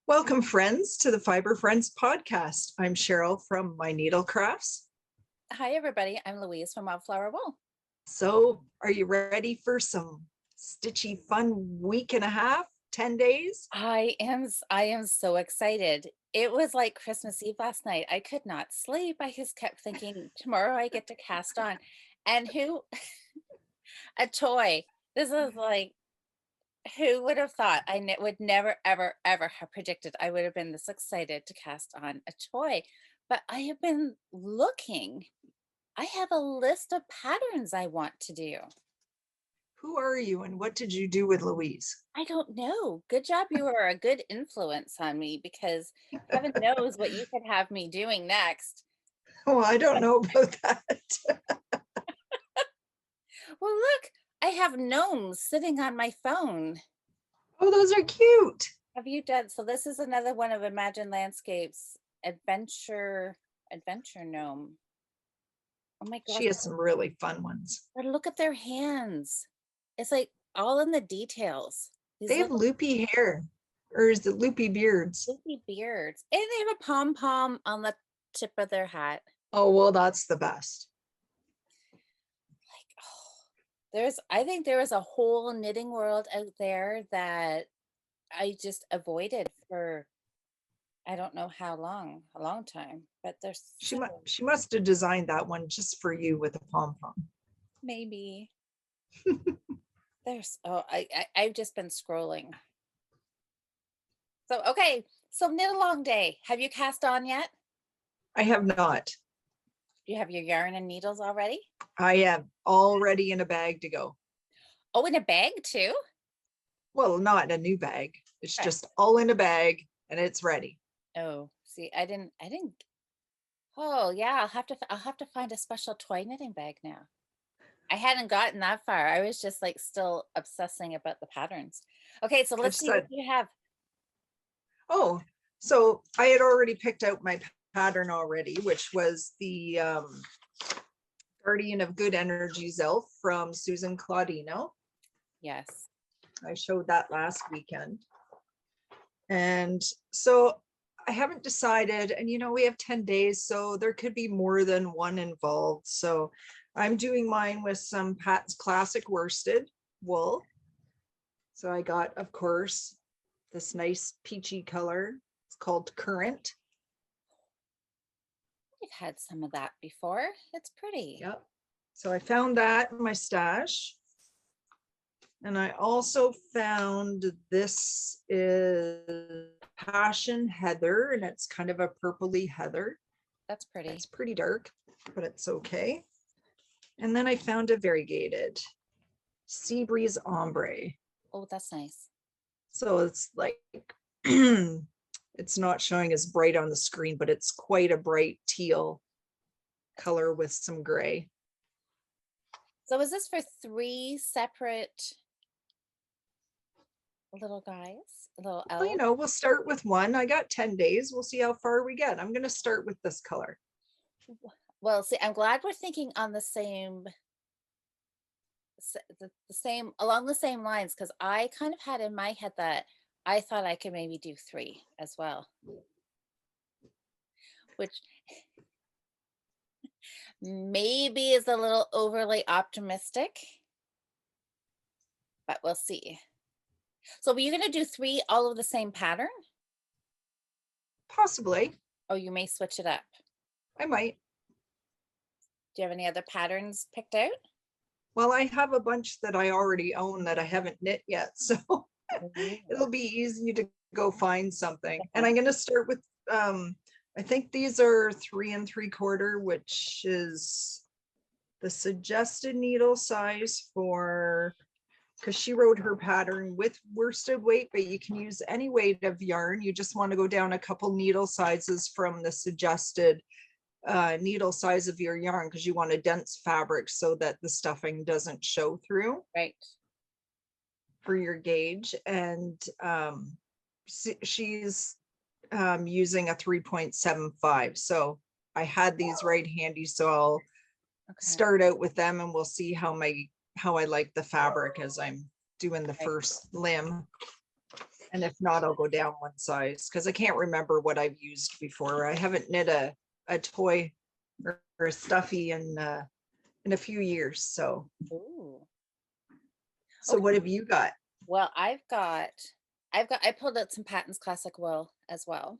Welcome, friends, to the Fibre Friends podcast. I'm Cheryl from My Needle Crafts. Hi, everybody. I'm Louise from Wildflower Wool. So, are you ready for some stitchy, fun week and a half, 10 days? I am so excited. It was like Christmas Eve last night. I could not sleep. I just kept thinking, tomorrow I get to cast on. And a toy. This is like, who would have thought? Would never, ever, ever have predicted I would have been this excited to cast on a toy. But I have been looking. I have a list of patterns I want to do. Who are you and what did you do with Louise? I don't know. Good job. You were a good influence on me because heaven knows what you could have me doing next. Oh, I don't know about that. Well, look, I have gnomes sitting on my phone. Oh, those are cute. Have you done? So this is another one of Imagine Landscapes adventure gnome. Oh my gosh. She has some really fun ones. But look at their hands. It's like all in the details. They have loopy hair, or is it loopy beards? Loopy beards. And they have a pom-pom on the tip of their hat. Oh, well, that's the best. Like, oh, I think there is a whole knitting world out there that I just avoided for I don't know how long, a long time, but there's she must have designed that one just for you with a pom-pom. Maybe. I've just been scrolling. So, okay. So knit along day. Have you cast on yet? I have not. Do you have your yarn and needles already? I am already in a bag to go. Oh, in a bag too? Well, not in a new bag. It's just all in a bag and it's ready. Oh, see, I didn't. Oh, yeah, I'll have to find a special toy knitting bag now. I hadn't gotten that far. I was just like still obsessing about the patterns. Okay, so let's see what you have. Oh, so I had already picked out my pattern already, which was the Guardian of Good Energies elf from Susan Claudino. Yes. I showed that last weekend. And so I haven't decided, and we have 10 days, so there could be more than one involved. So I'm doing mine with some Patons Classic Worsted wool. So I got, of course, this nice peachy color. It's called Current. We've had some of that before. It's pretty. Yep. So I found that in my stash. And I also found this is Passion Heather, and it's kind of a purpley heather. That's pretty. It's pretty dark, but it's okay. And then I found a variegated Sea Breeze Ombre. Oh, that's nice. So it's like, it's not showing as bright on the screen, but it's quite a bright teal color with some gray. So is this for 3 separate little guys, little elves? Well, we'll start with one. I got 10 days. We'll see how far we get. I'm going to start with this color. Well, see, I'm glad we're thinking on the same along the same lines, because I kind of had in my head that I thought I could maybe do 3 as well, which maybe is a little overly optimistic, but we'll see. So were you going to do 3 all of the same pattern? Possibly. Oh, you may switch it up. I might. Do you have any other patterns picked out? Well, I have a bunch that I already own that I haven't knit yet, so it'll be easy to go find something. And I'm going to start with, I think these are 3 3/4, which is the suggested needle size for, because she wrote her pattern with worsted weight, but you can use any weight of yarn. You just want to go down a couple needle sizes from the suggested needle size of your yarn, because you want a dense fabric so that the stuffing doesn't show through. Right. For your gauge. And she's using a 3.75. So I had these right handy, so I'll start out with them and we'll see how I like the fabric as I'm doing the first limb. And if not, I'll go down one size because I can't remember what I've used before. I haven't knit a toy or a stuffy in a few years. So Ooh. so what have you got? Well, I pulled out some Patons Classic Wool as well.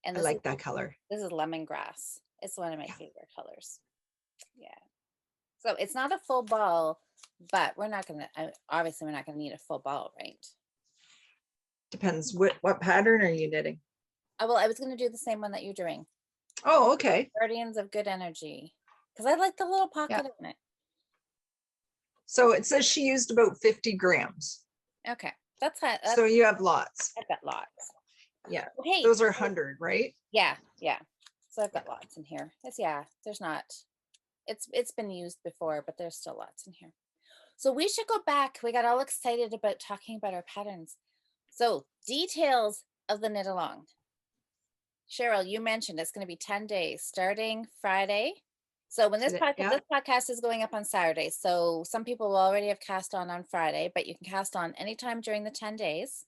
And I like that color. this is lemongrass. It's one of my Yeah. favorite colors. Yeah. So it's not a full ball, but obviously we're not gonna need a full ball, right? Depends what pattern are you knitting? Well, I was gonna do the same one that you're doing. Oh, okay. Guardians of Good Energy. Because I like the little Yeah. pocket in it. So it says she used about 50 grams. Okay. That's fine. So you have lots. I've got lots. Yeah. Hey, Those are 100, right? yeah. So I've got lots in here. There's not, it's been used before, but there's still lots in here. So we should go back. We got all excited about talking about our patterns. So details of the knit along. Cheryl, you mentioned it's going to be 10 days starting Friday. So when this podcast is going up on Saturday, so some people will already have cast on Friday, but you can cast on anytime during the 10 days.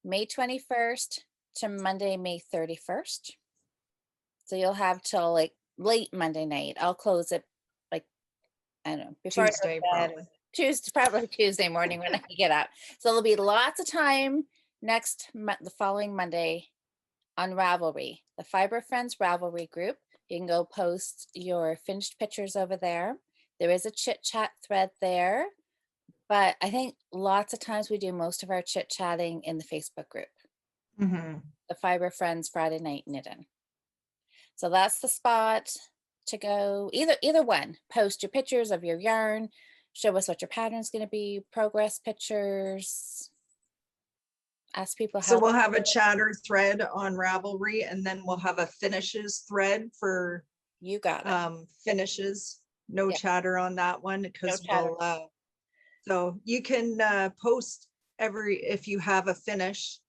May 21st to Monday, May 31st. So you'll have till like late Monday night. I'll close it like, I don't know, before Tuesday, probably. Probably Tuesday morning when I get up. So there'll be lots of time the following Monday on Ravelry, the Fibre Friends Ravelry group. You can go post your finished pictures over there. There is a chit chat thread there, but I think lots of times we do most of our chit chatting in the Facebook group, the Fibre Friends Friday Night Knitting. So that's the spot to go. Either one. Post your pictures of your yarn. Show us what your pattern's going to be. Progress pictures. Ask people how. So we'll have a chatter thread on Ravelry, and then we'll have a finishes thread for you got it. Finishes. No chatter on that one because no so you can post if you have a finish.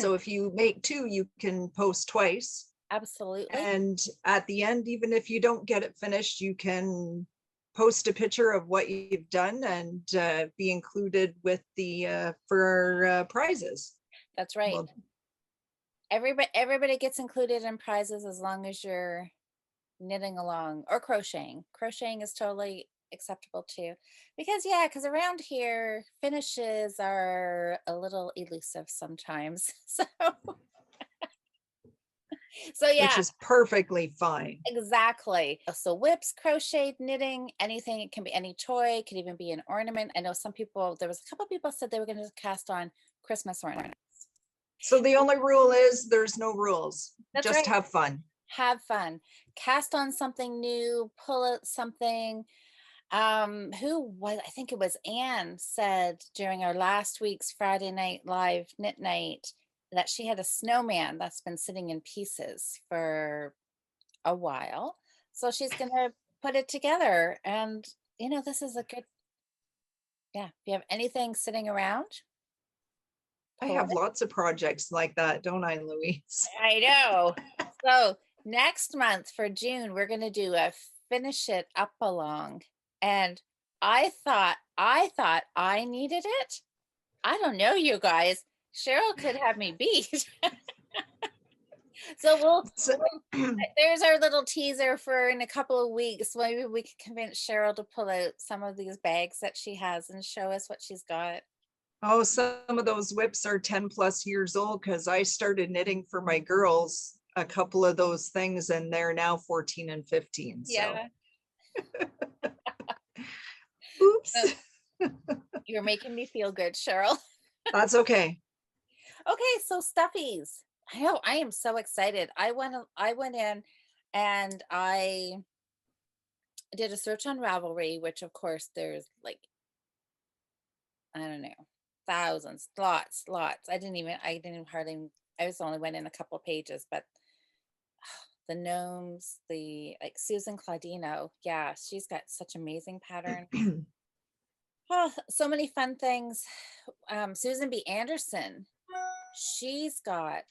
So if you make 2, you can post twice. Absolutely. And at the end, even if you don't get it finished, you can post a picture of what you've done and be included with the for prizes. That's right. Well, everybody gets included in prizes as long as you're knitting along or crocheting. Crocheting is totally acceptable too, because around here finishes are a little elusive sometimes. So yeah, which is perfectly fine. Exactly. So whips, crochet, knitting, anything. It can be any toy. It could even be an ornament. I know there was a couple people said they were going to cast on Christmas ornaments. So the only rule is there's no rules. That's just right. have fun. Have fun. Cast on something new. Pull out something. I think it was Anne said during our last week's Friday night live knit night that she had a snowman that's been sitting in pieces for a while. So she's going to put it together. And, this is a good, if you have anything sitting around. I have lots of projects like that, don't I, Louise? I know. So next month for June, we're going to do a finish it up along. And I thought I needed it. I don't know, you guys. Cheryl could have me beat. So there's our little teaser for in a couple of weeks. Maybe we could convince Cheryl to pull out some of these bags that she has and show us what she's got. Oh, some of those whips are 10 plus years old because I started knitting for my girls a couple of those things and they're now 14 and 15. Yeah. So. Oops. You're making me feel good, Cheryl. That's okay. Okay, so stuffies. I know, I am so excited. I went in and I did a search on Ravelry, which of course there's like, I don't know, thousands, lots. I was only went in a couple of pages, but the gnomes, like Susan Claudino. Yeah, she's got such amazing patterns. Oh, so many fun things. Susan B. Anderson. She's got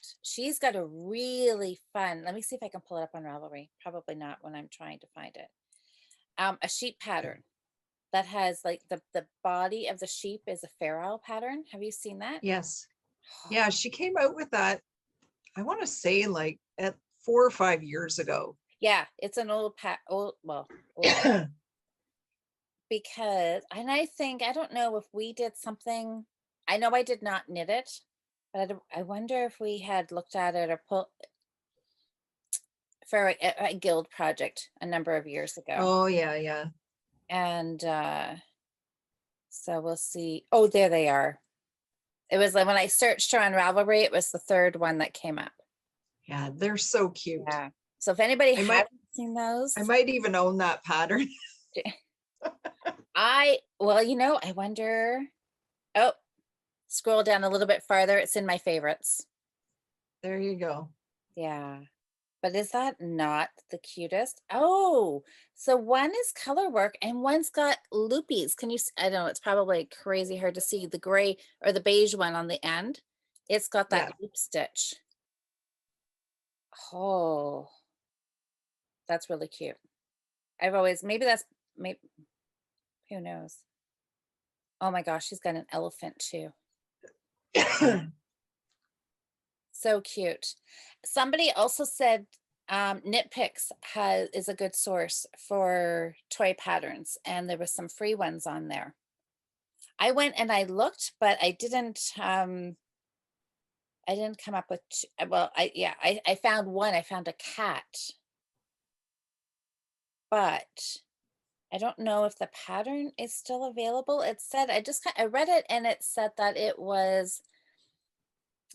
a really fun, let me see if I can pull it up on Ravelry. Probably not when I'm trying to find it. A sheep pattern. that has like the body of the sheep is a feral pattern. Have you seen that? Yes. Yeah, she came out with that, I want to say like at 4 or 5 years ago. Yeah, it's an old because, and I think, I don't know if we did something, I know I did not knit it, but I wonder if we had looked at it or pull for a guild project a number of years ago. Oh, yeah, yeah. And so we'll see. Oh, there they are. It was like when I searched her on Ravelry, it was the third one that came up. Yeah, they're so cute. Yeah. So if anybody I might hasn't seen those, I might even own that pattern. well, I wonder. Oh, scroll down a little bit farther. It's in my favorites. There you go. Yeah. But is that not the cutest? Oh, so one is color work and one's got loopies. Can you, I don't know, it's probably crazy hard to see the gray or the beige one on the end. It's got that Yeah. loop stitch. Oh, that's really cute. I've always, maybe, who knows? Oh my gosh, she's got an elephant too. So cute. Somebody also said Knit Picks is a good source for toy patterns, and there was some free ones on there. I went and I looked, but I didn't come up with well, I found one. I found a cat, but I don't know if the pattern is still available. It said, I read it and it said that it was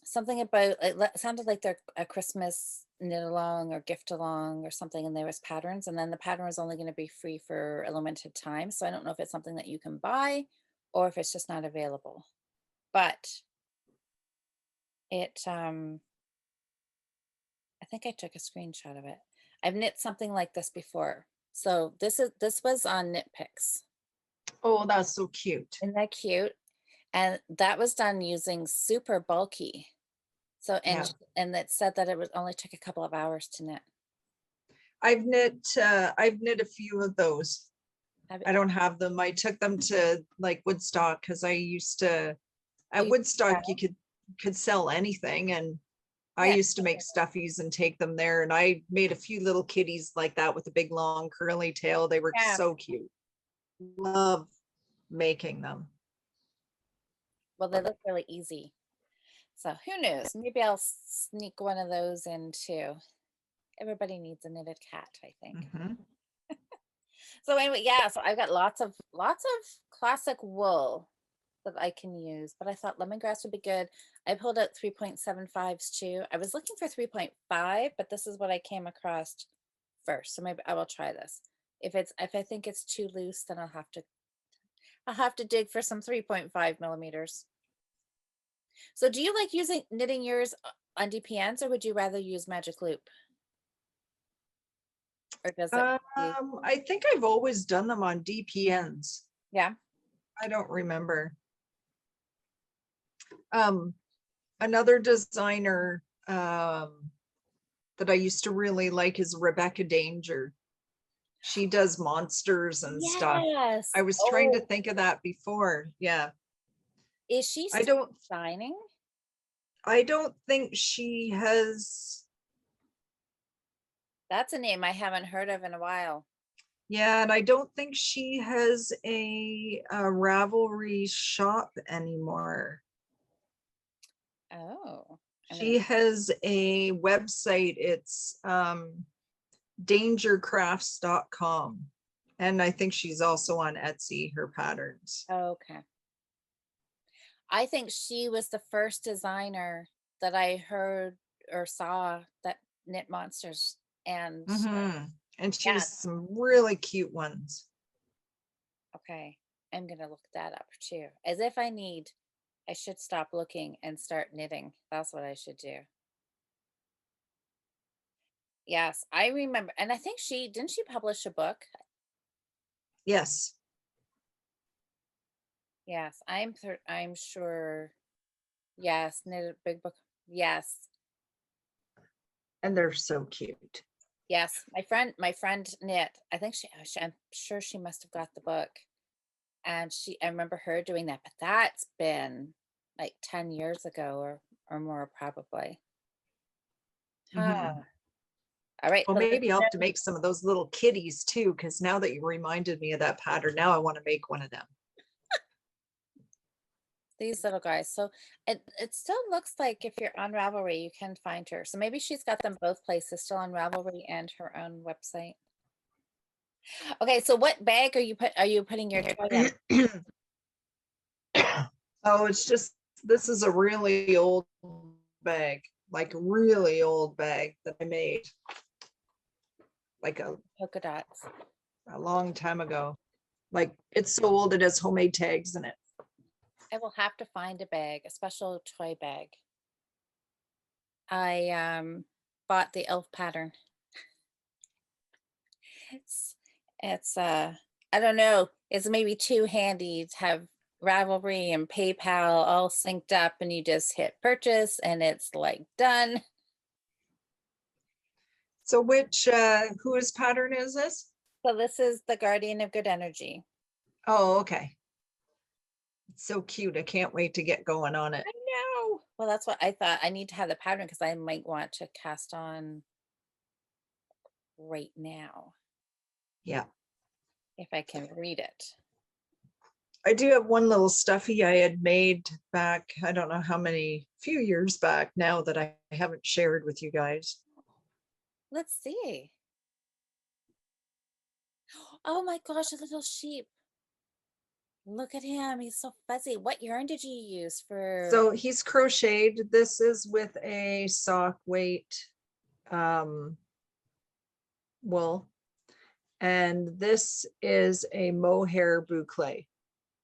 something about, it sounded like they're a Christmas knit along or gift along or something, and there was patterns, and then the pattern was only going to be free for a limited time. So I don't know if it's something that you can buy or if it's just not available. But it I think I took a screenshot of it. I've knit something like this before. So this was on Knit Picks. Oh, that's so cute. Isn't that cute? And that was done using super bulky. So, Yeah. and it said that it only took a couple of hours to knit. I've knit a few of those. I don't have them. I took them to like Woodstock because I used to at Woodstock you could sell anything, and I used to make stuffies and take them there, and I made a few little kitties like that with a big long curly tail. They were so cute. Love making them. Well, they look really easy. So who knows? Maybe I'll sneak one of those in too. Everybody needs a knitted cat, I think. So anyway, yeah, so I've got lots of classic wool that I can use, but I thought lemongrass would be good. I pulled out 3.75s too. I was looking for 3.5, but this is what I came across first. So maybe I will try this. If I think it's too loose, then I'll have to dig for some 3.5 millimeters. So do you like knitting yours on DPNs, or would you rather use Magic Loop? Or does it? I think I've always done them on DPNs. Yeah. I don't remember. Another designer that I used to really like is Rebecca Danger. She does monsters and stuff. I was trying to think of that before. Yeah. Is she still designing? I don't think she has. That's a name I haven't heard of in a while. Yeah, and I don't think she has a Ravelry shop anymore. Oh. She has a website. It's dangercrafts.com. And I think she's also on Etsy, her patterns. Okay. I think she was the first designer that I heard or saw that knit monsters. And she has some really cute ones. Okay, I'm gonna look that up too. As if I should stop looking and start knitting. That's what I should do. Yes, I remember, and I think didn't she publish a book? Yes. Yes, I'm sure. Yes, knit a big book. Yes. And they're so cute. Yes, my friend knit. I think I'm sure she must have got the book. And I remember her doing that, but that's been like 10 years ago or more probably. Huh. Mhm. All right. Well, Well, maybe I'll have to make some of those little kitties too, because now that you reminded me of that pattern, now I want to make one of them. these little guys. So it still looks like if you're on Ravelry, you can find her. So maybe she's got them both places, still on Ravelry and her own website. Okay, so what bag are you putting your toy in? Oh, it's just, this is a really old bag, like really old bag that I made like Polka dots. a long time ago. Like it's so old it has homemade tags in it. I will have to find a bag, a special toy bag. I bought the elf pattern. It's I don't know, it's maybe too handy to have Ravelry and PayPal all synced up and you just hit purchase and it's like done. So whose pattern is this? So this is the Guardian of Good Energy. Oh, okay. It's so cute. I can't wait to get going on it. I know. Well, that's what I thought. I need to have the pattern because I might want to cast on right now Yeah. if I can read it. I do have one little stuffy I had made back, I don't know how many, few years back now that I haven't shared with you guys. Let's see. Oh my gosh, a little sheep. Look at him. He's so fuzzy. What yarn did you use for? So he's crocheted. This is with a sock weight wool. And this is a mohair boucle.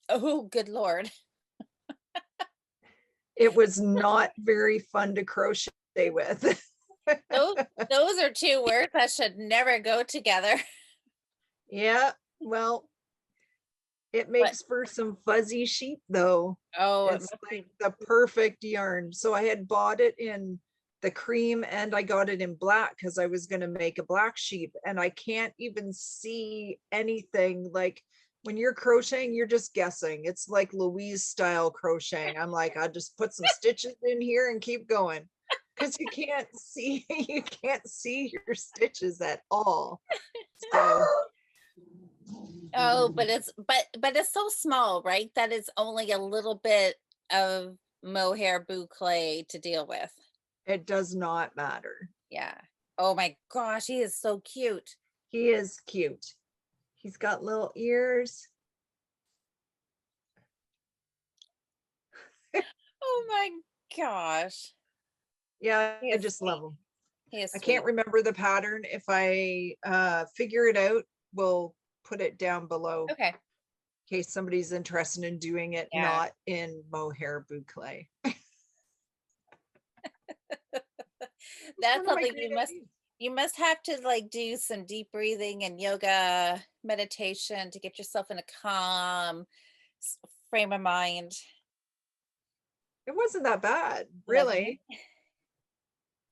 Oh, good Lord. It was not very fun to crochet with. Those are two words that should never go together. Yeah, well, it makes for some fuzzy sheep though. Oh, it It's must like be. the perfect yarn. So I had bought it in the cream and I got it in black because I was going to make a black sheep, and I can't even see anything. Like when you're crocheting, you're just guessing. It's like Louise style crocheting. I'm like, I'll just put some stitches in here and keep going because you can't see your stitches at all. So Oh, but it's so small, right? That it's only a little bit of mohair boucle to deal with. it does not matter. Yeah. Oh my gosh, he is so cute. He is cute. He's got little ears. Oh my gosh. Yeah, He I is just sweet. love him. He is I sweet. can't remember the pattern. If I figure it out, we'll put it down below Okay. in case somebody's interested in doing it, Yeah. not in mohair boucle. That's One of my something great ideas. you must have to like do some deep breathing and yoga meditation to get yourself in a calm frame of mind. It wasn't that bad, Wasn't really. it?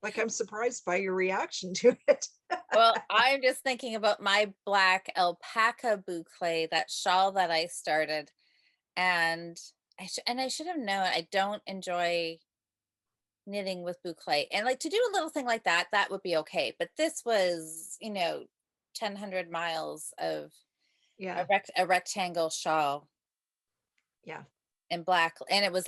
Like I'm surprised by your reaction to it. Well, I'm just thinking about my black alpaca boucle, that shawl that I started, and I should have known I don't enjoy knitting with boucle, and like to do a little thing like that would be okay. But this was, 1,000 miles of Yeah, a rectangle shawl yeah. in black, and it was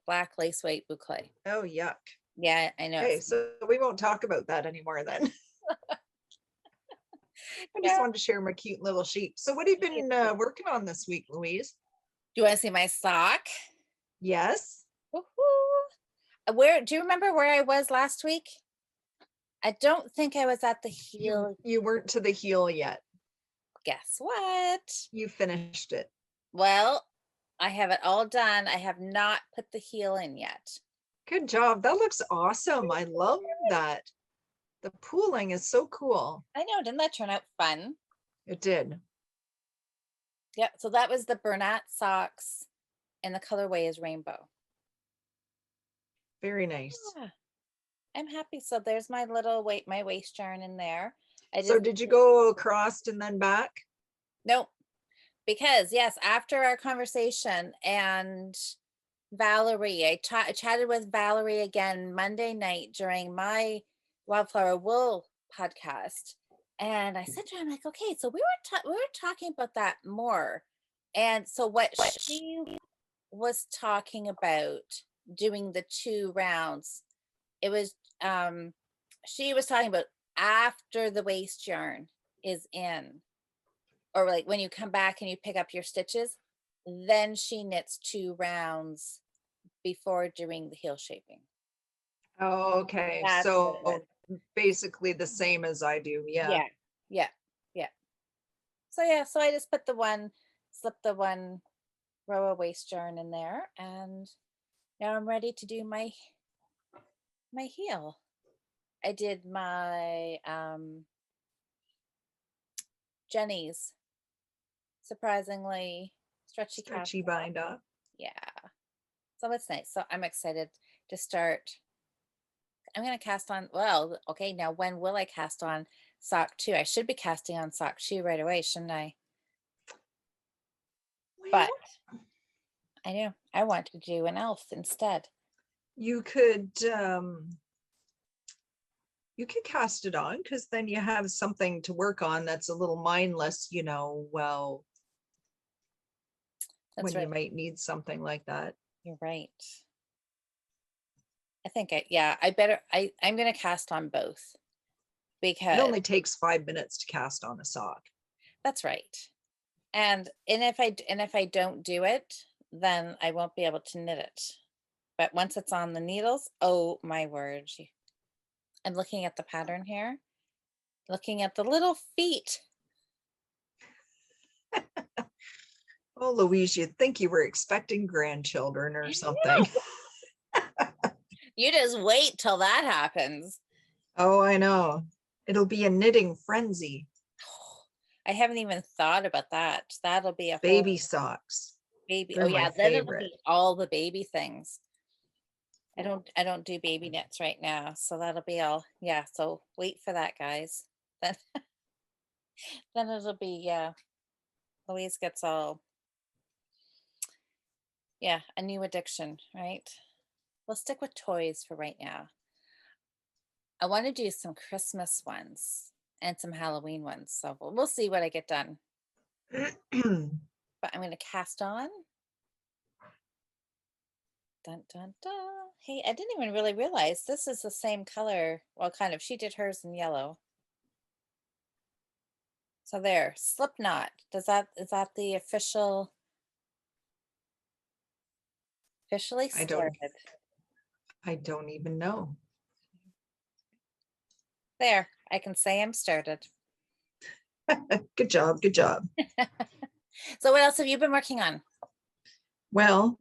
black lace weight boucle. Oh, yuck. Yeah, I know. Okay, so we won't talk about that anymore then. I just Yeah. wanted to share my cute little sheep. So what have you been working on this week, Louise? Do you want to see my sock? Yes. Woohoo. Where do you remember where I was last week? I don't think I was at the heel. You weren't to the heel yet. Guess what? You finished it. Well, I have it all done. I have not put the heel in yet. Good job. That looks awesome. I love that. The pooling is so cool. I know, didn't that turn out fun? It did. Yeah, so that was the Bernat Sox, and the colorway is rainbow. Very nice. Yeah, I'm happy. So there's my little my waist yarn in there. So did you go across and then back? Nope. because yes, after our conversation and Valerie, I chatted with Valerie again Monday night during my Wildflower Wool podcast, and I said to her, I'm like, okay, so we were talking about that more, and so what she was talking about doing the 2 rounds, it was she was talking about after the waste yarn is in, or like when you come back and you pick up your stitches, then she knits 2 rounds before doing the heel shaping. Oh, okay. That's what it was. So basically the same as I do. Yeah. Yeah, yeah, yeah. So yeah, so I just put slip the one row of waste yarn in there, and now I'm ready to do my heel. I did my Jenny's surprisingly stretchy cast Stretchy on. bind up. Yeah. So it's nice. So I'm excited to start. I'm going to cast on, well, okay, now when will I cast on sock 2? I should be casting on sock 2 right away, shouldn't I? But Well, I know I want to do an elf instead. you could cast it on, because then you have something to work on that's a little mindless, well, That's when you right. might need something like that. You're right. I think I'm going to cast on both It because only takes 5 minutes to cast on a sock. that's right. And if I don't do it, then I won't be able to knit it. But once it's on the needles, oh my word. I'm looking at the pattern here, looking at the little feet. Oh, Louise, you'd think you were expecting grandchildren or something. You just wait till that happens. Oh, I know. It'll be a knitting frenzy. I haven't even thought about that. That'll be a whole Baby socks. baby. Oh They're my yeah, then it'll favorite. be all the baby things. I don't do baby knits right now, so that'll be all. Yeah, so wait for that, guys. Then then it'll be, yeah. Louise gets all, yeah, a new addiction, right? We'll stick with toys for right now. I want to do some Christmas ones and some Halloween ones, so we'll see what I get done. But I'm going to cast on. Dun, dun, dun. Hey, I didn't even really realize this is the same color. Well, kind of. She did hers in yellow. So there, Slipknot. Is that the officially started? I don't even know. There, I can say I'm started. Good job. Good job. So what else have you been working on? Well,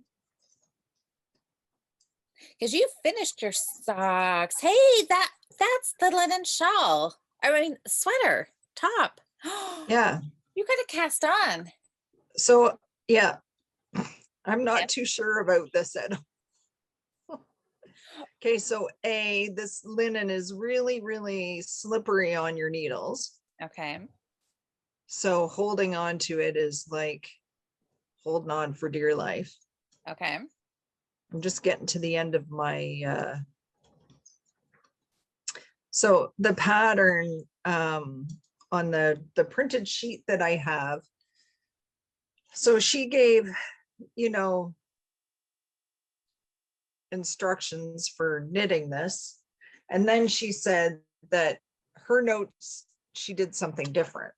Because you finished your socks. Hey, that's the linen shawl. I mean, sweater, top. yeah. You got to cast on. So, yeah, I'm not Yep. too sure about this at all. Okay, so this linen is really, really slippery on your needles. Okay. So holding on to it is like holding on for dear life. Okay. I'm just getting to the end of my, so the pattern on the printed sheet that I have. So she gave, instructions for knitting this. And then she said that her notes, she did something different.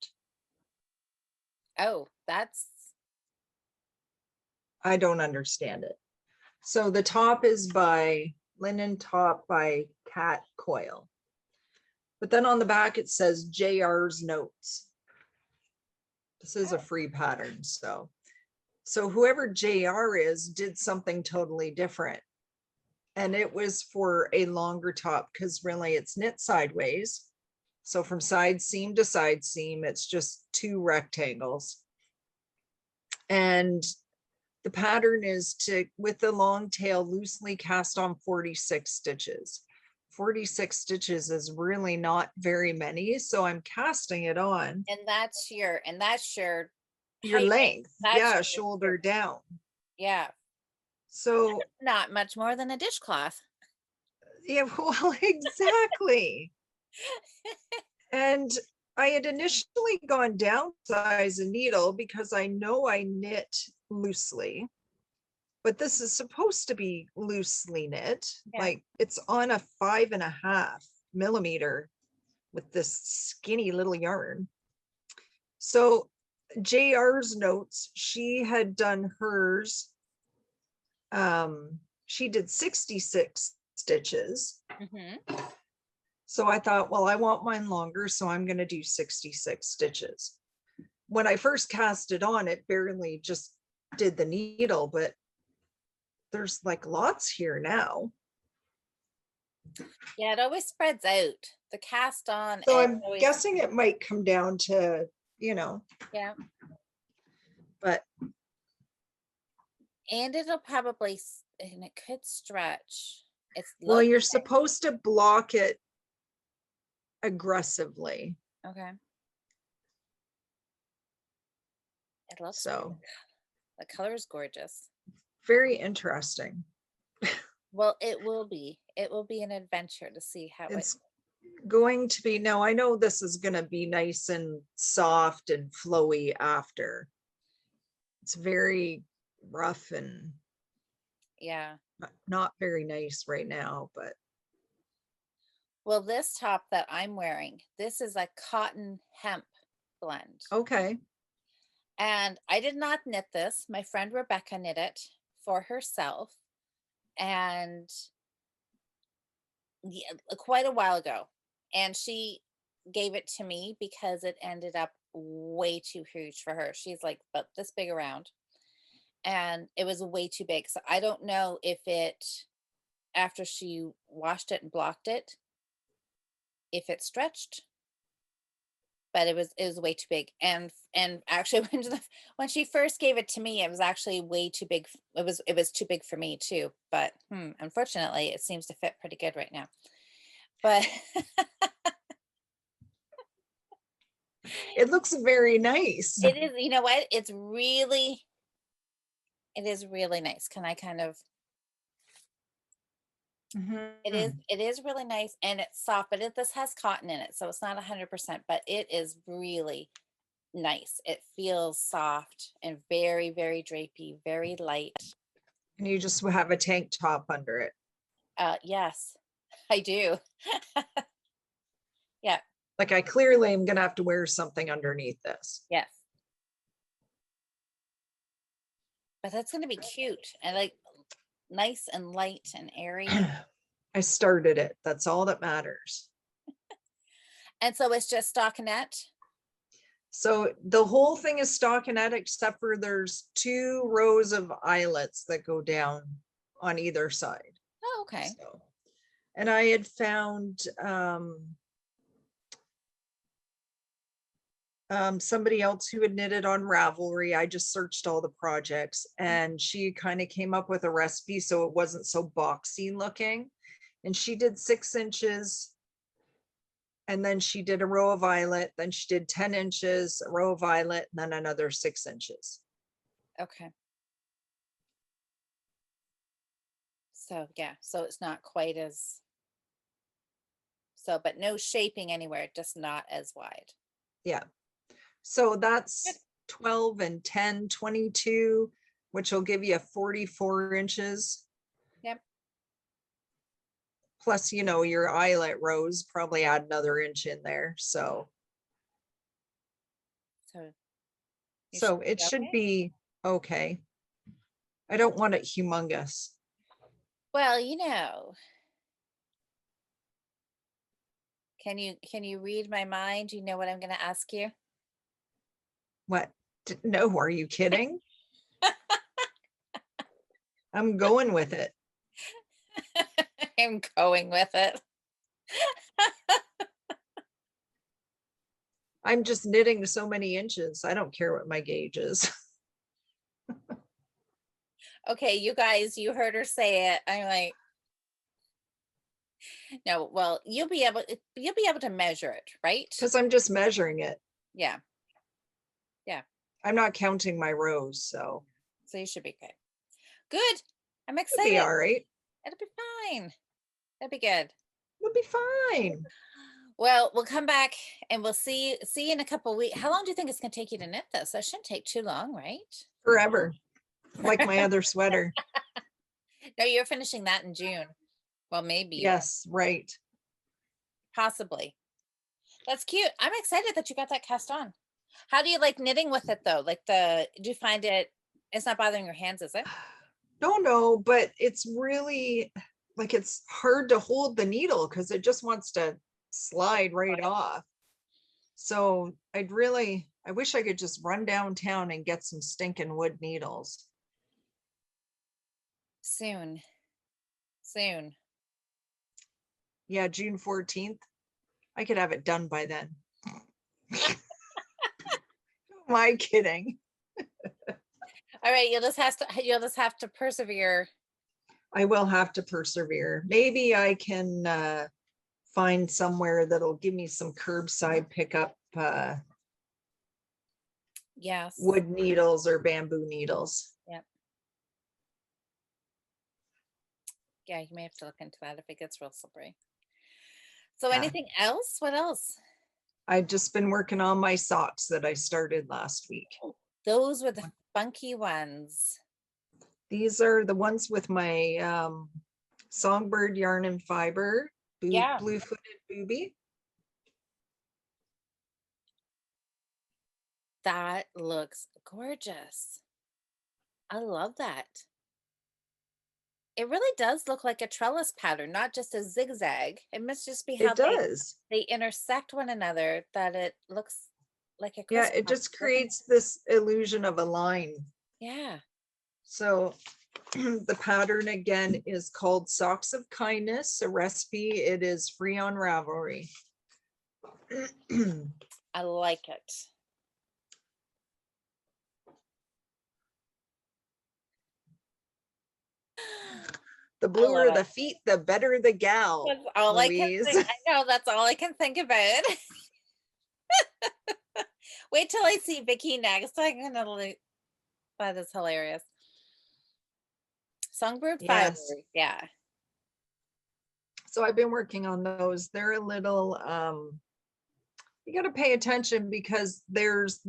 Oh, I don't understand it. So the top is by linen top by Cat Coil. But then on the back, it says JR's notes. This is a free pattern. So whoever JR is did something totally different. And it was for a longer top, because really it's knit sideways. So from side seam to side seam, it's just 2 rectangles. And the pattern is with the long tail, loosely cast on 46 stitches. 46 stitches is really not very many. So I'm casting it on. and that's your your height. length. That's Yeah, what shoulder down. yeah, So not much more than a dishcloth. yeah, well, exactly. And I had initially gone down size a needle because I know I knit loosely, but this is supposed to be loosely knit. Yeah. Like it's on a 5.5 millimeter with this skinny little yarn. So JR's notes, she had done hers. She did 66 stitches. Mm-hmm. So I thought, well, I want mine longer, so I'm going to do 66 stitches. When I first cast it on, it barely just did the needle, but there's like lots here now. Yeah, it always spreads out. The cast on, So it's I'm always, guessing it might come down to, yeah. but And it'll probably, and it could stretch. It's well, looking you're supposed to block it aggressively. okay. It looks So the color is gorgeous. very interesting. Well, it will be. It will be an adventure to see how It's going to be, now I know this is going to be nice and soft and flowy after. It's very rough and yeah. not very nice right now, but Well, this top that I'm wearing, this is a cotton hemp blend. okay. And I did not knit this. My friend Rebecca knit it for herself. And yeah, quite a while ago. And she gave it to me because it ended up way too huge for her. She's like about this big around. And it was way too big. So I don't know if it, after she washed it and blocked it, if it stretched, but it was way too big. And actually when she first gave it to me, it was actually way too big. It was too big for me too. But unfortunately, it seems to fit pretty good right now. But It looks very nice. it is, you know what? It is really nice. Can I kind of Mhm. it is really nice and it's soft, but this has cotton in it, so it's not 100%, but it is really nice. It feels soft and very, very drapey, very light. And you just have a tank top under it. Yes, I do. Yeah, Like I clearly am gonna have to wear something underneath this. yes. But that's gonna be cute and like nice and light and airy. I started it. That's all that matters. And so it's just stockinette. So the whole thing is stockinette, except for there's 2 rows of eyelets that go down on either side. Oh, okay. So, and I had found somebody else who had knitted on Ravelry. I just searched all the projects and she kind of came up with a recipe so it wasn't so boxy looking. And she did 6 inches. And then she did a row of eyelet, then she did 10 inches, a row of eyelet, and then another 6 inches. Okay. So yeah, so it's not quite as so, but no shaping anywhere, just not as wide. Yeah. So that's 12 and 10, 22, which will give you 44 inches. Yep. Plus, your eyelet rows probably add another inch in there. So it should be okay. I don't want it humongous. Well, can you read my mind? You know what I'm going to ask you? What? No, are you kidding? I'm going with it. I'm going with it. I'm just knitting so many inches. I don't care what my gauge is. Okay, you guys, you heard her say it. I'm like, no, well, you'll be able to measure it, right? Because I'm just measuring it. Yeah. Yeah. I'm not counting my rows, so So you should be good. Good. I'm it'll be excited. all right. It'll be fine. It'll be good. It'll be fine. Well, we'll come back and we'll see you in a couple of weeks. How long do you think it's going to take you to knit this? That shouldn't take too long, right? Forever. Like my other sweater. No, you're finishing that in June. Well, maybe. Yes, right. Possibly. That's cute. I'm excited that you got that cast on. How do you like knitting with it though? Like do you find it's not bothering your hands, is it? No, but it's really like it's hard to hold the needle because it just wants to slide right off. So I wish I could just run downtown and get some stinking wood needles. Soon. Yeah, June 14th. I could have it done by then. Am I kidding? All right, you'll just have to persevere. I will have to persevere. Maybe I can find somewhere that'll give me some curbside pickup Yes. wood needles or bamboo needles. Yep. Yeah, you may have to look into that if it gets real slippery. So Yeah. anything else? What else? I've just been working on my socks that I started last week. Those were the funky ones. These are the ones with my Songbird yarn and fiber, Yeah. blue-footed booby. That looks gorgeous. I love that. It really does look like a trellis pattern, not just a zigzag. It must just be how It does. they intersect one another that it looks like a Yeah, it crisscross, just doesn't it? creates this illusion of a line. Yeah. So the pattern again is called Socks of Kindness, a recipe. It is free on Ravelry. I like it. The bluer the feet, the better the gal. That's all Louise. I can think. I know that's all I can think about. Wait till I see Vicky next. I'm gonna like, that is hilarious. Songbird Fibres, Yes. yeah. So I've been working on those. They're a little you got to pay attention because there's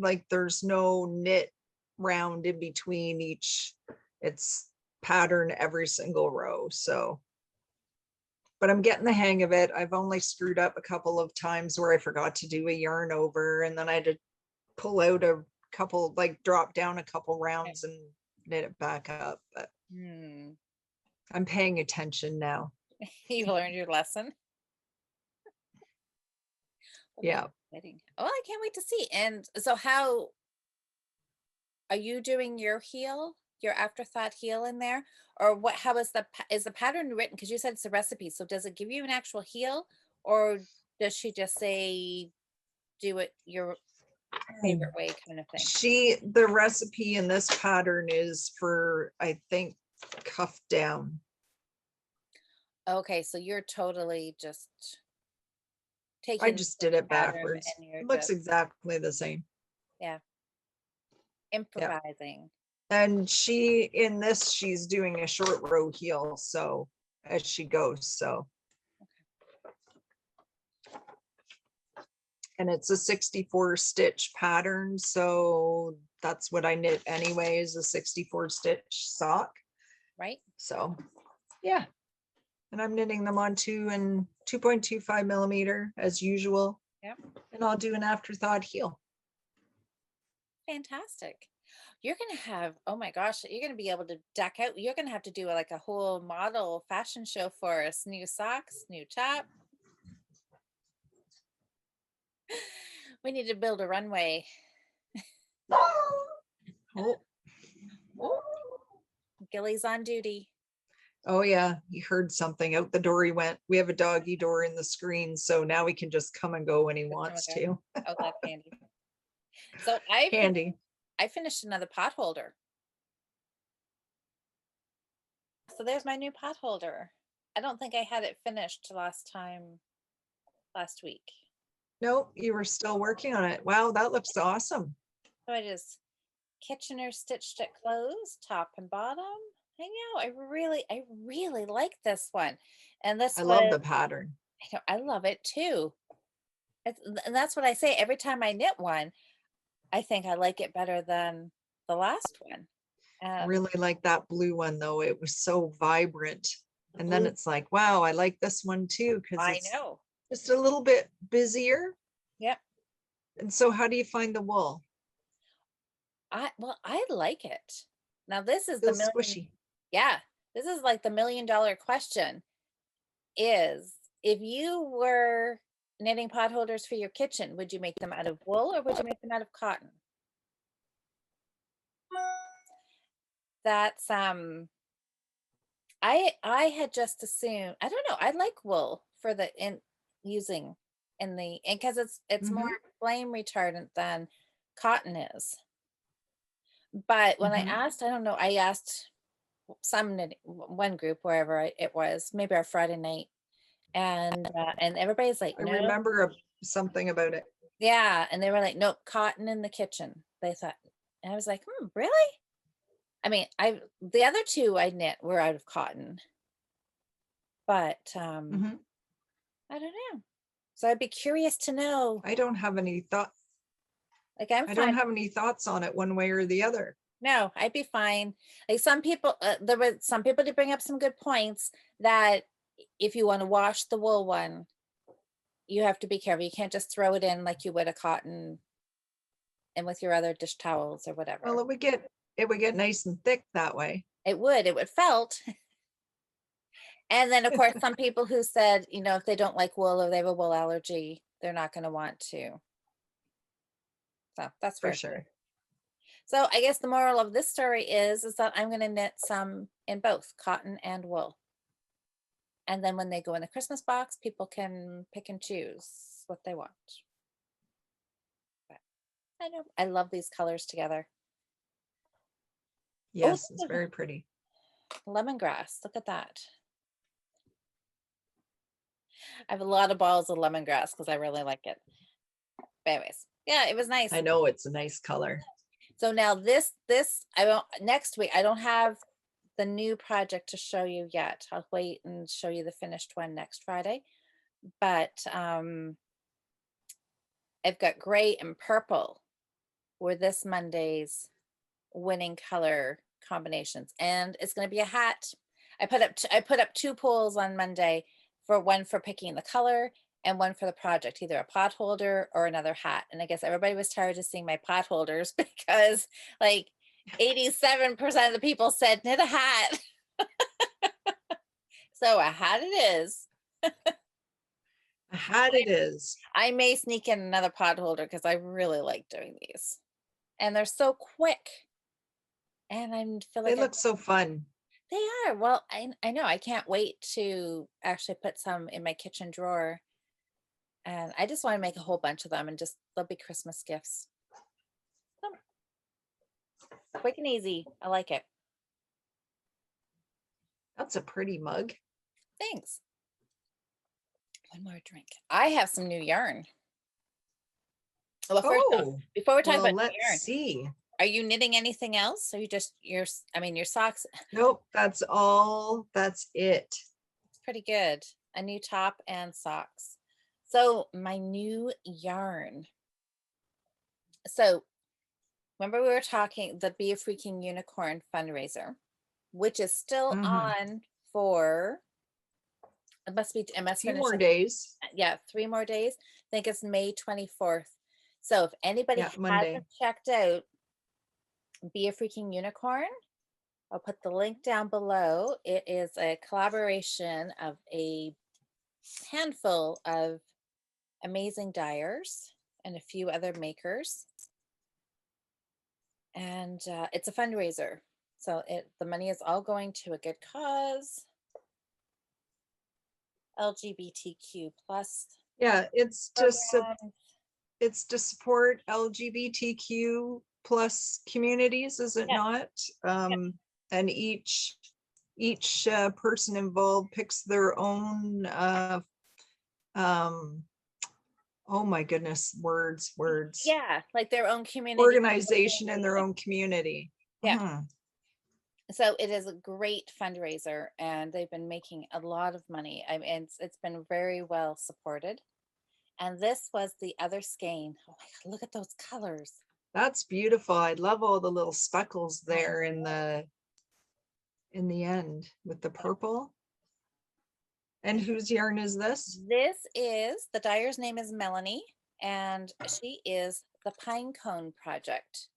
no knit round in between each. It's pattern every single row. So but I'm getting the hang of it. I've only screwed up a couple of times where I forgot to do a yarn over and then I had to pull out a couple, like drop down a couple rounds and knit it back up. But I'm paying attention now. You learned your lesson. Yeah. Oh, I can't wait to see. And so how are you doing your heel, your afterthought heel in there? Or what, how is the pattern written? Because you said it's a recipe. So does it give you an actual heel Oh. or does she just say do it your favorite way kind of thing? The recipe in this pattern is for, I think, cuff down. Okay, so you're totally just I taking just the did it pattern backwards. and you're It looks just, exactly the same. yeah, improvising. And in this, she's doing a short row heel, so as she goes, so. And it's a 64 stitch pattern, so that's what I knit anyways, a 64 stitch sock. Right. So, yeah. And I'm knitting them on 2.25 millimeter as usual. Yep. And I'll do an afterthought heel. Fantastic. You're gonna have, oh my gosh, you're gonna be able to deck out. You're gonna have to do like a whole model fashion show for us. New socks, new top. We need to build a runway. Oh. Gilly's on duty. Oh yeah, he heard something out the door. He went. We have a doggy door in the screen, so now he can just come and go when he wants to. Oh, that's handy. So Handy. I finished another pot holder. So there's my new pot holder. I don't think I had it finished last week. Nope, you were still working on it. Wow, that looks awesome. So I just Kitchener stitched it closed, top and bottom. I know, I really like this one. And this I love was, the pattern. I know, I love it too. And that's what I say every time I knit one. I think I like it better than the last one. I really like that blue one though. It was so vibrant. The And then blue, it's like, wow, I like this one too, because I it's know. just a little bit busier. Yep. And so how do you find the wool? Well, I like it. Now this is the Feels million, squishy. yeah, this is like the $1,000,000 question is, if you were knitting pot holders for your kitchen, would you make them out of wool or would you make them out of cotton? That's I had just assumed, I don't know, I like wool for the in using in the, and because it's more Hmm. flame retardant than cotton is. But when I Hmm. asked, I don't know, I asked some one group wherever it was, maybe our Friday night, and everybody's like, I no, remember something about it. yeah, and they were like, nope, cotton in the kitchen. They thought, and I was like, really? I mean, the other two I knit were out of cotton, but Hmm. I don't know. So I'd be curious to know. I don't have any thought. Like, I'm I don't fine. have any thoughts on it one way or the other. No, I'd be fine. Like some people, there were some people to bring up some good points that if you want to wash the wool one, you have to be careful. You can't just throw it in like you would a cotton and with your other dish towels or whatever. Well, it would get nice and thick that way. It would felt. And then of course, some people who said, if they don't like wool or they have a wool allergy, they're not going to want to. So that's For fair too. sure. So I guess the moral of this story is that I'm going to knit some in both cotton and wool. And then when they go in the Christmas box, people can pick and choose what they want. But I know I love these colors together. Oh, Yes, it's very pretty. lemongrass. Look at that. I have a lot of balls of lemongrass because I really like it. But anyways, yeah, it was nice. I know it's a nice color. So now this I won't, next week I don't have the new project to show you yet. I'll wait and show you the finished one next Friday. But I've got gray and purple were this Monday's winning color combinations, and it's going to be a hat. I put up two polls on Monday, for one for picking the color and one for the project, either a pot holder or another hat. And I guess everybody was tired of seeing my pot holders because like 87% of the people said knit a hat. So a hat it is. A hat it is. I may sneak in another pot holder because I really like doing these. And they're so quick. And I feel They like look so fun. they are. Well, I know. I can't wait to actually put some in my kitchen drawer. And I just want to make a whole bunch of them and just they'll be Christmas gifts. So, quick and easy. I like it. That's a pretty mug. Thanks. One more drink. I have some new yarn. Well, first off, Oh, before we talk well, about let's new yarn, see. are you knitting anything else? Or you just your socks? Nope, that's all. That's it. It's pretty good. A new top and socks. So my new yarn. So remember we were talking the Be a Freaking Unicorn fundraiser, which is still Mhm. on for it must A few finish more up. days. Yeah, 3 more days. I think it's May 24th. So if anybody Yeah, Monday. hasn't checked out Be a Freaking Unicorn, I'll put the link down below. It is a collaboration of a handful of amazing dyers and a few other makers. And it's a fundraiser. So the money is all going to a good cause. LGBTQ plus Yeah, it's program. to support LGBTQ plus communities, is it Yeah, not? And each person involved picks their own Oh my goodness, words, words. Yeah, like their own community. Organization in their own community. Yeah. Mhm. So it is a great fundraiser and they've been making a lot of money. I mean, it's been very well supported. And this was the other skein. Oh my God, look at those colors. That's beautiful. I love all the little speckles I there in the end with the purple. And whose yarn is this? This is, the dyer's name is Melanie, and she is the Pine Cone Project.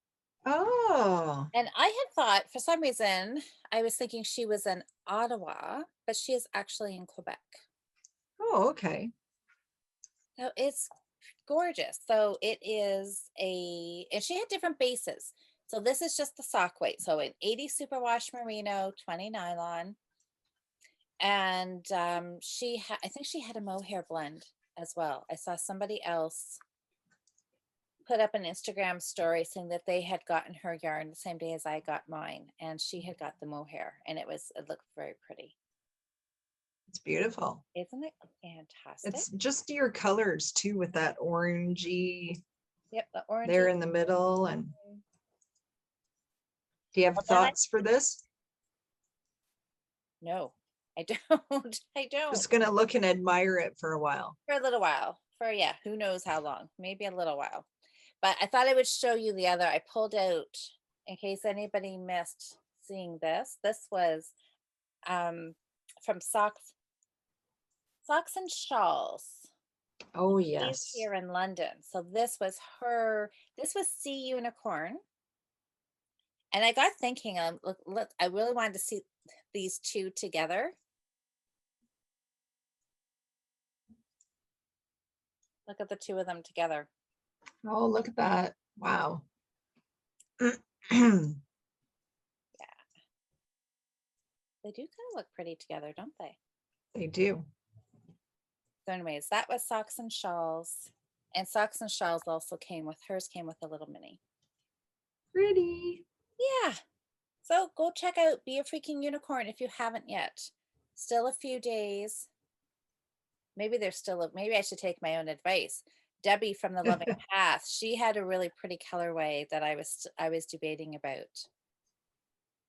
Oh, And I had thought for some reason, I was thinking she was in Ottawa, but she is actually in Quebec. oh, okay. So it's gorgeous. So it is and she had different bases. So this is just the sock weight. So an 80 superwash merino, 20 nylon. And I think she had a mohair blend as well. I saw somebody else put up an Instagram story saying that they had gotten her yarn the same day as I got mine, and she had got the mohair, and it looked very pretty. It's beautiful. Isn't it fantastic? It's just your colors too, with that orangey Yep, the orange there in the middle. And do you have Well, thoughts for this? no, I don't. I don't. Just gonna look and admire it for a while. For a little while. Yeah, who knows how long? Maybe a little while. But I thought I would show you the other. I pulled out, in case anybody missed seeing this. This was from Socks and Shawls. Oh She's yes. here in London. So this was Sea Unicorn. And I got thinking, look, I really wanted to see these two together. Look at the two of them together. Oh, look at that. Wow. Yeah. They do kind of look pretty together, don't they? They do. So anyways, that was Socks and Shawls. And Socks and Shawls also came with a little mini. Pretty. Yeah. So go check out Be a Freaking Unicorn if you haven't yet. Still a few days. Maybe maybe I should take my own advice. Debbie from the Loving Path, she had a really pretty colorway that I was debating about.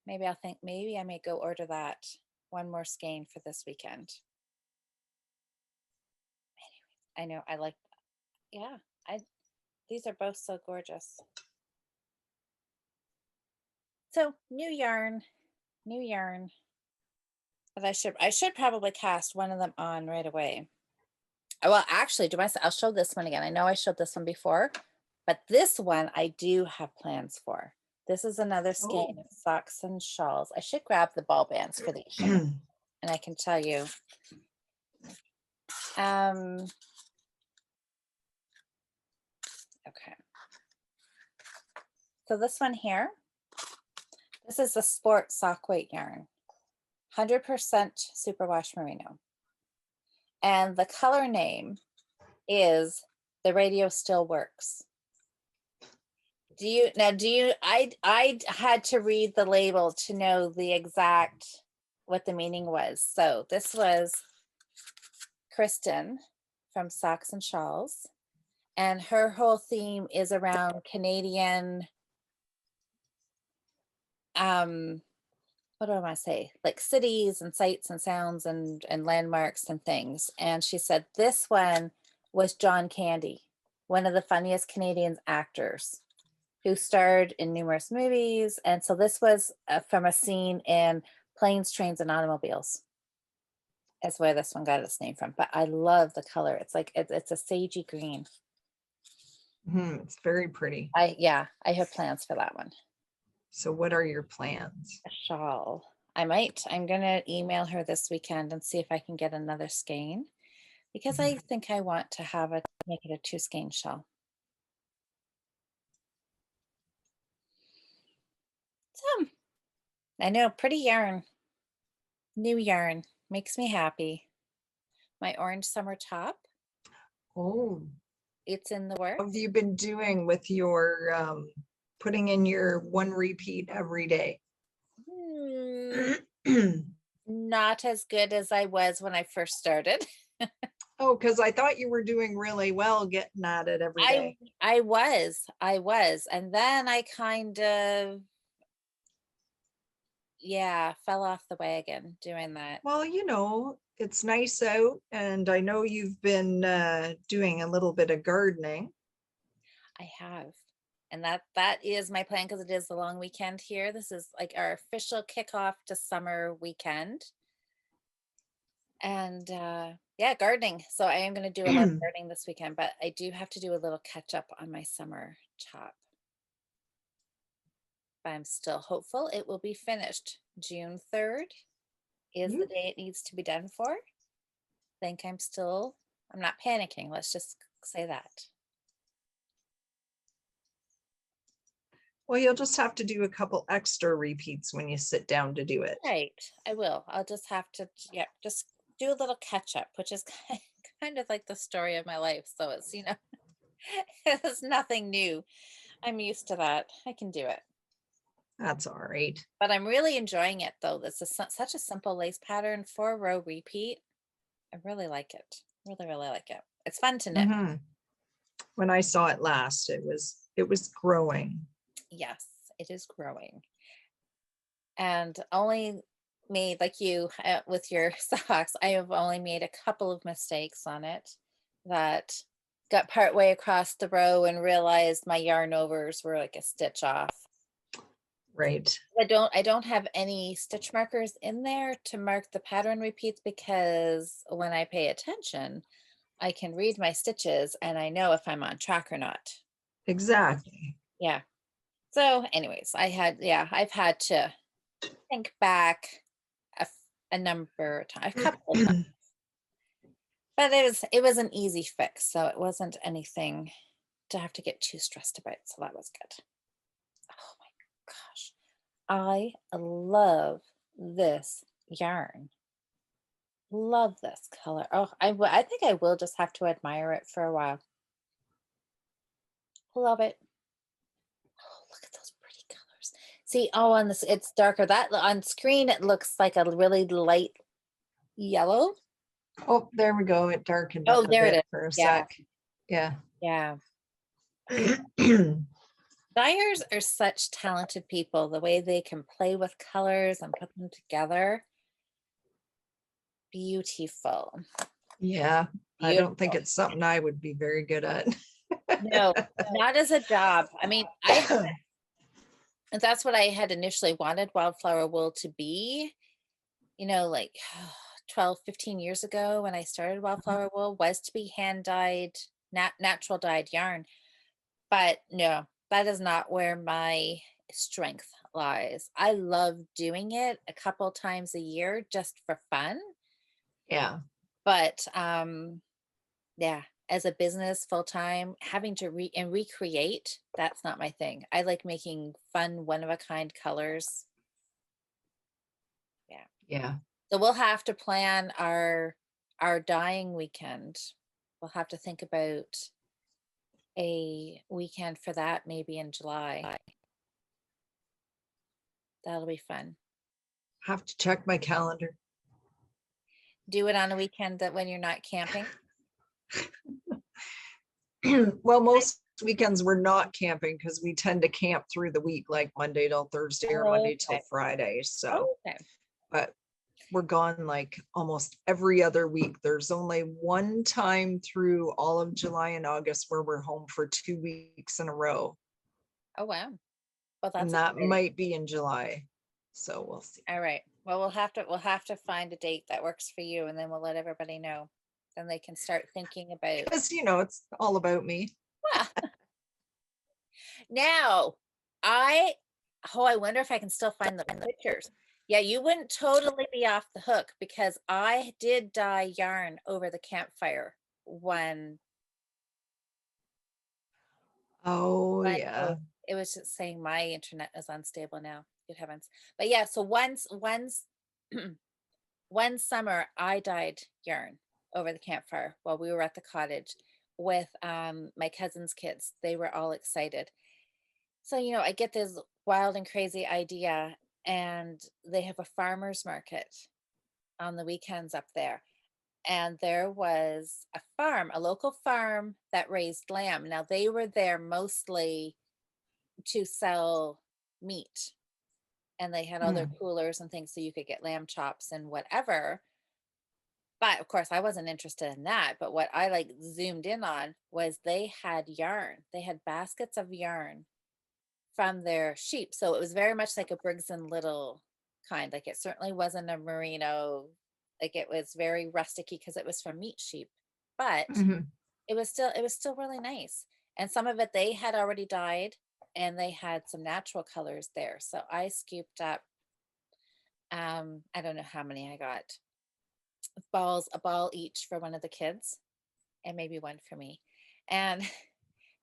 Maybe I may go order that one more skein for this weekend. I know I like, yeah, these are both so gorgeous. So new yarn, but I should probably cast one of them on right away. Well, actually, I'll show this one again. I know I showed this one before, but this one I do have plans for. This is another skein of Socks and Shawls. I should grab the ball bands for these, and I can tell you. Okay. So this one here, this is the Sport Sock Weight yarn, 100% superwash merino. And the color name is The Radio Still Works. I had to read the label to know what the meaning was. So this was Kristen from Socks and Shawls, and her whole theme is around Canadian, what do I want to say? Like cities and sights and sounds and landmarks and things. And she said this one was John Candy, one of the funniest Canadian actors who starred in numerous movies. And so this was from a scene in Planes, Trains, and Automobiles. That's where this one got its name from. But I love the color. It's like, it's a sagey green. It's very pretty. I have plans for that one. So what are your plans? A shawl. I'm gonna email her this weekend and see if I can get another skein, because I think I want to make it a 2 skein shawl. So I know, pretty yarn, new yarn makes me happy. My orange summer top. Oh, it's in the works. What have you been doing with your putting in your one repeat every day? Not as good as I was when I first started. Oh, because I thought you were doing really well getting at it every day. I was. And then I kind of, yeah, fell off the wagon doing that. Well, it's nice out, and I know you've been doing a little bit of gardening. I have. And that is my plan because it is the long weekend here. This is like our official kickoff to summer weekend. And yeah, gardening. So I am going to do a lot of gardening this weekend, but I do have to do a little catch up on my summer chop. But I'm still hopeful it will be finished. June 3rd is the You- day it needs to be done for. I'm not panicking. Let's just say that. Well, you'll just have to do a couple extra repeats when you sit down to do it. Right. I will. I'll just have to, yeah, just do a little catch up, which is kind of like the story of my life. So it's, it's nothing new. I'm used to that. I can do it. That's all right. But I'm really enjoying it though. This is such a simple lace pattern, 4-row repeat. I really like it. Really, really like it. It's fun to knit. Mhm. When I saw it last, it was growing. Yes, it is growing. And only made, like you with your socks, I have only made a couple of mistakes on it that got part way across the row and realized my yarn overs were like a stitch off. Right. I don't have any stitch markers in there to mark the pattern repeats because when I pay attention, I can read my stitches and I know if I'm on track or not. Exactly. Yeah. So anyways, I've had to think back a number of times, a couple of times. But it was an easy fix, so it wasn't anything to have to get too stressed about. So that was good. Oh my gosh. I love this yarn. Love this color. Oh, I think I will just have to admire it for a while. Love it. Oh, look at those pretty colors. See, oh, on this it's darker. That on screen it looks like a really light yellow. Oh, there we go. It darkened Oh, up a there it bit is. for a Yeah, sec. Yeah. yeah. Dyers are such talented people. The way they can play with colors and put them together. Beautiful. Yeah. I don't think Beautiful. it's something I would be very good at. No, not as a job. I mean, that's what I had initially wanted wildflower wool to be, like 12, 15 years ago when I started wildflower wool was to be hand dyed, natural dyed yarn. But no, that is not where my strength lies. I love doing it a couple times a year just for fun. Yeah. But yeah, as a business full time, having to recreate, that's not my thing. I like making fun, one of a kind colors. Yeah. Yeah. So we'll have to plan our dyeing weekend. We'll have to think about a weekend for that maybe in July. That'll be fun. Have to check my calendar. Do it on a weekend that when you're not camping. Well, most weekends we're not camping because we tend to camp through the week, like Monday till Thursday or Monday till Okay. Friday. So, Okay. but we're gone like almost every other week. There's only one time through all of July and August where we're home for 2 weeks in a row. Oh wow. Well, And that's that exciting. might be in July. So we'll see. All right. Well, we'll have to find a date that works for you, and then we'll let everybody know. Then they can start thinking about. Because, it's all about me. Well, now, I I wonder if I can still find the pictures. Yeah, you wouldn't totally be off the hook because I did dye yarn over the campfire when Oh, when yeah. oh, it was just saying my internet is unstable now. Good heavens. But yeah, so once one summer I dyed yarn over the campfire while we were at the cottage with my cousin's kids. They were all excited. So, I get this wild and crazy idea, and they have a farmer's market on the weekends up there. and there was a farm, a local farm that raised lamb. Now they were there mostly to sell meat, and they had all their Mm. coolers and things so you could get lamb chops and whatever. But of course, I wasn't interested in that. But what I like zoomed in on was they had yarn. They had baskets of yarn from their sheep. So it was very much like a Briggs and Little kind. Like it certainly wasn't a merino. Like it was very rusticy because it was from meat sheep. But Mhm. it was still really nice. And some of it they had already dyed, and they had some natural colors there. So I scooped up I don't know how many I got. Balls, a ball each for one of the kids and maybe one for me. And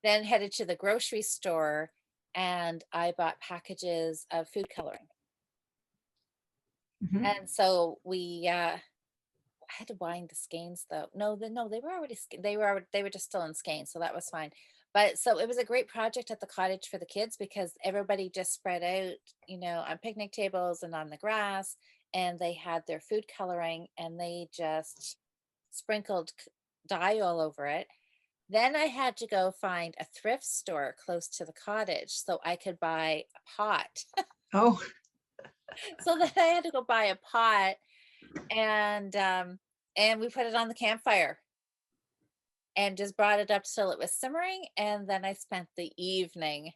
then headed to the grocery store, and I bought packages of food coloring. Mhm. And so I had to wind the skeins though. No, they were already they were just still in skeins, so that was fine. But so it was a great project at the cottage for the kids because everybody just spread out, on picnic tables and on the grass, and they had their food coloring, and they just sprinkled dye all over it. Then I had to go find a thrift store close to the cottage so I could buy a pot. Oh, So then I had to go buy a pot, and we put it on the campfire and just brought it up till it was simmering, and then I spent the evening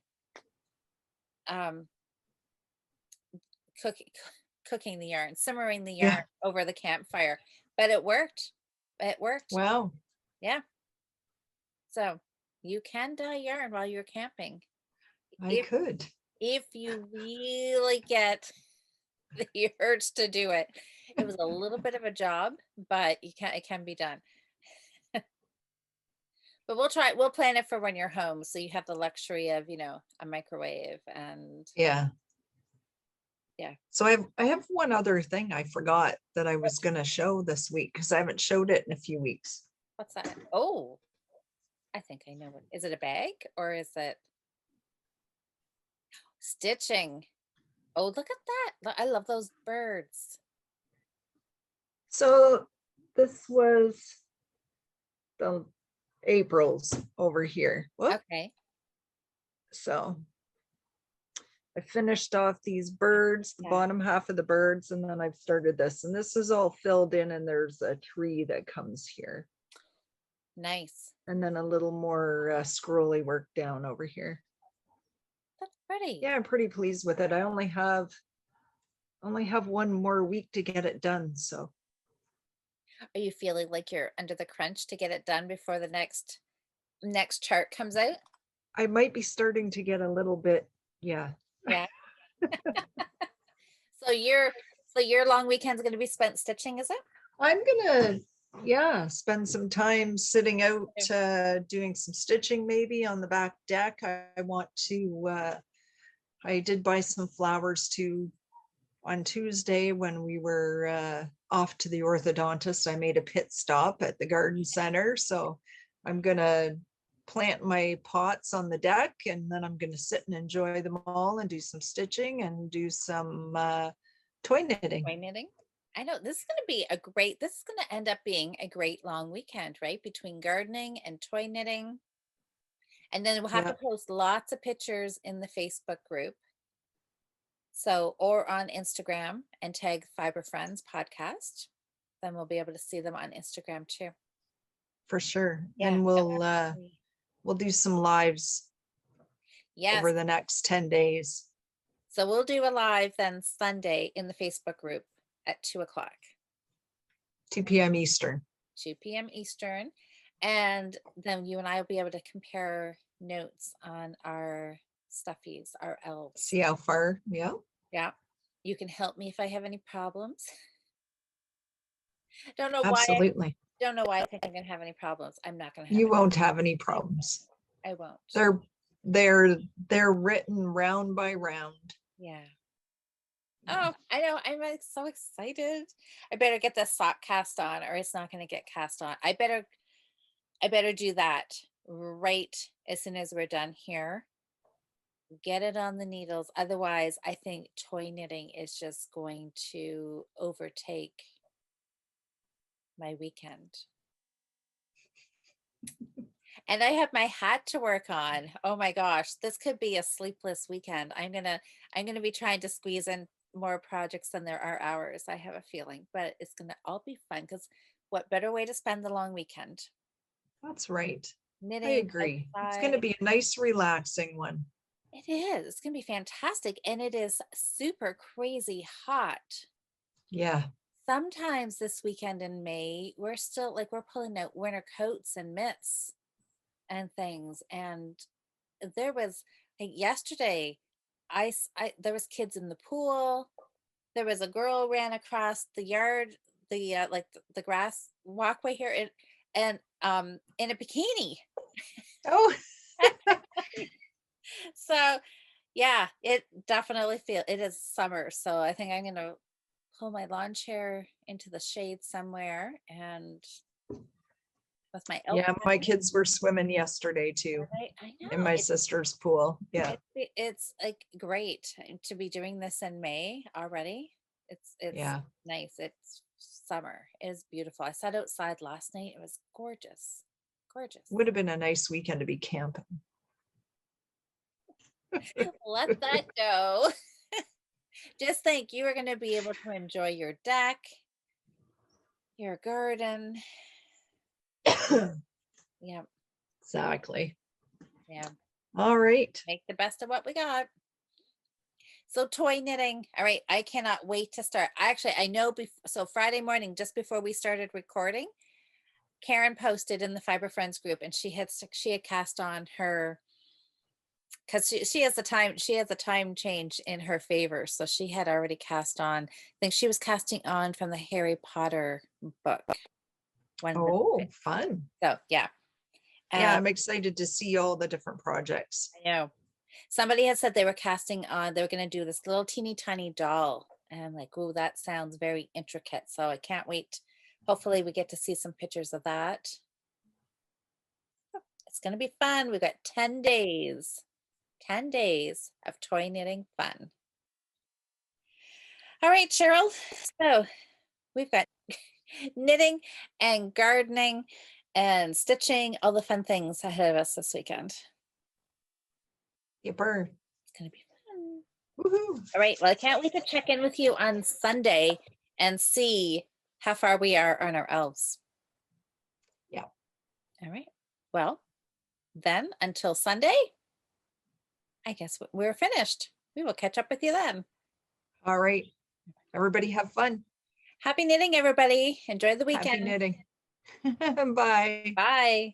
um cooking cooking the yarn, simmering the yarn yeah. over the campfire. But it worked. It worked. Wow. Yeah. So you can dye yarn while you're camping I if could. if you really get the urge to do it. It was a little bit of a job, but it can be done. But we'll plan it for when you're home so you have the luxury of, a microwave and Yeah. yeah. So I have one other thing I forgot that I was going to show this week because I haven't showed it in a few weeks. What's that? Oh, I think I know what. Is it a bag or is it stitching? Oh, look at that. I love those birds. So this was the April's over here. Whoop. Okay. So I finished off these birds, the Yeah. bottom half of the birds, and then I've started this. And this is all filled in, and there's a tree that comes here. Nice. And then a little more scrolly work down over here. That's pretty. Yeah, I'm pretty pleased with it. I only have one more week to get it done. So Are you feeling like you're under the crunch to get it done before the next chart comes out? I might be starting to get a little bit, yeah. Yeah. So your long weekend's going to be spent stitching, is it? I'm gonna, yeah, spend some time sitting out, doing some stitching maybe on the back deck. I want to, I did buy some flowers too on Tuesday when we were off to the orthodontist. I made a pit stop at the garden center. So I'm gonna plant my pots on the deck, and then I'm gonna sit and enjoy them all and do some stitching and do some toy knitting. Toy knitting. I know this is going to end up being a great long weekend, right? Between gardening and toy knitting. And then we'll have to Yeah, post lots of pictures in the Facebook group. So, or on Instagram and tag Fibre Friends podcast. Then we'll be able to see them on Instagram too. for sure. Yeah. And No, absolutely. we'll do some lives Yes. over the next 10 days. So we'll do a live then Sunday in the Facebook group at 2:00. 2 p.m. Eastern. 2 p.m. Eastern. And then you and I will be able to compare notes on our stuffies, our elves. See how far, yeah. Yeah. You can help me if I have any problems. Don't know why. Absolutely. Don't know why I think I'm gonna have any problems. I'm not gonna have You any. won't have any problems. I won't. They're written round by round. Yeah. Oh, I know. I'm like so excited. I better get this sock cast on or it's not gonna get cast on. I better do that right as soon as we're done here. Get it on the needles. Otherwise, I think toy knitting is just going to overtake my weekend. And I have my hat to work on. Oh my gosh, this could be a sleepless weekend. I'm gonna be trying to squeeze in more projects than there are hours. I have a feeling, but it's gonna all be fun because what better way to spend the long weekend? That's right. I Knitting agree. It's going to outside. be a nice, relaxing one. It is. It's gonna be fantastic. And it is super crazy hot. Yeah. Sometimes this weekend in May, we're still like we're pulling out winter coats and mitts and things. And there was like yesterday, there was kids in the pool. There was a girl ran across the yard, the grass walkway here, and in a bikini. Oh, So yeah, it definitely feel it is summer. So I think I'm gonna pull my lawn chair into the shade somewhere and with my elk. yeah. My kids were swimming yesterday too I in know my sister's pool. Yeah. it's like great to be doing this in May already. It's Yeah. nice. It's summer. It is beautiful. I sat outside last night. It was gorgeous. Gorgeous. Would have been a nice weekend to be camping. Let that go. Just think you are going to be able to enjoy your deck, your garden. Yeah. Exactly. Yeah. All right. Make the best of what we got. So toy knitting. All right. I cannot wait to start. I know. So Friday morning, just before we started recording, Karen posted in the Fibre Friends group, and she had cast on her because she has the time change in her favor. So she had already cast on. I think she was casting on from the Harry Potter book. Oh, fun. So yeah. Yeah, I'm excited to see all the different projects. I know. Somebody had said they were casting on, they were going to do this little teeny tiny doll. And I'm like, oh, that sounds very intricate. So I can't wait. Hopefully we get to see some pictures of that. It's going to be fun. We've got 10 days, 10 days of toy knitting fun. All right, Cheryl. So we've got knitting and gardening and stitching, all the fun things ahead of us this weekend. Yipper. It's going to be fun. Woohoo. All right. Well, I can't wait to check in with you on Sunday and see how far we are on our elves. Yeah. All right. Well, then until Sunday, I guess we're finished. We will catch up with you then. All right. Everybody have fun. Happy knitting, everybody. Enjoy the Happy weekend. knitting. Bye. Bye.